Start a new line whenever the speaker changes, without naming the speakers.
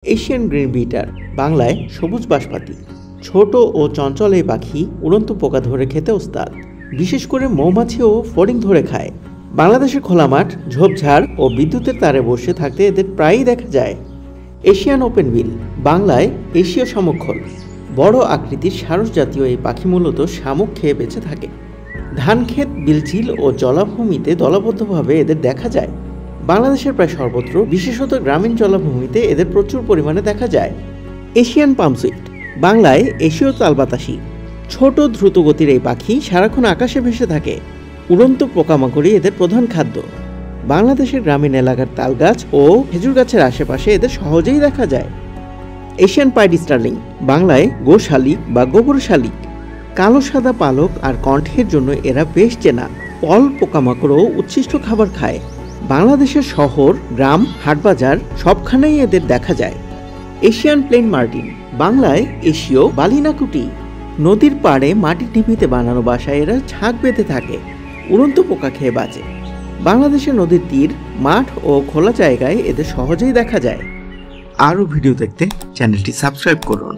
Asian green बीटार बांगलाय सबुज बाशपाती छोट और चंचल এই পাখি উড়ন্ত পোকা ধরে খেতে ওস্তাদ। বিশেষ করে মৌমাছি ও ফড়িং ধরে খায়। বাংলাদেশের খোলা মাঠ, ঝোপঝাড় ও বিদ্যুতের তারে বসে থাকতে এদের প্রায়ই দেখা যায়। এশিয়ান ওপেন বিল বাংলায় এশীয় শামুকখোল বড় আকৃতির সারস জাতীয় এই পাখি মূলত শামুক খেয়ে বেঁচে থাকে। ধানক্ষেত, বিলচিল ও জলাভূমিতে দলবদ্ধভাবে এদের দেখা যায়। বাংলাদেশের প্রায় সর্বত্র, বিশেষত গ্রামীণ জলাভূমিতে এদের প্রচুর পরিমাণে দেখা যায়। এশিয়ান পামসুইফট বাংলায় এশীয় তালবাতাসি ছোট দ্রুতগতির এই পাখি সারাক্ষণ আকাশে ভেসে থাকে। উড়ন্ত পোকামাকড়ই এদের প্রধান খাদ্য। বাংলাদেশের গ্রামীণ এলাকার তালগাছ ও খেজুর গাছের আশেপাশে এদের সহজেই দেখা যায়। এশিয়ান পাইড স্টার্লিং বাংলায় গোশালিক বা গোবর শালিক কালো সাদা পালক আর কণ্ঠের জন্য এরা বেশ চেনা। পল পোকামাকড়ও উচ্ছিষ্ট খাবার খায়। বাংলাদেশের শহর, গ্রাম, হাটবাজার সবখানেই এদের দেখা যায়। এশিয়ান প্লেন মার্টিন বাংলায় এশীয় বালিনাকুটি নদীর পাড়ে মাটির ঢিপিতে বানানো বাসায় এরা ঝাঁক বেঁধে থাকে। উড়ন্ত পোকা খেয়ে বাঁচে। বাংলাদেশের নদীর তীর, মাঠ ও খোলা জায়গায় এদের সহজেই দেখা যায়। আরও ভিডিও দেখতে চ্যানেলটি সাবস্ক্রাইব করুন।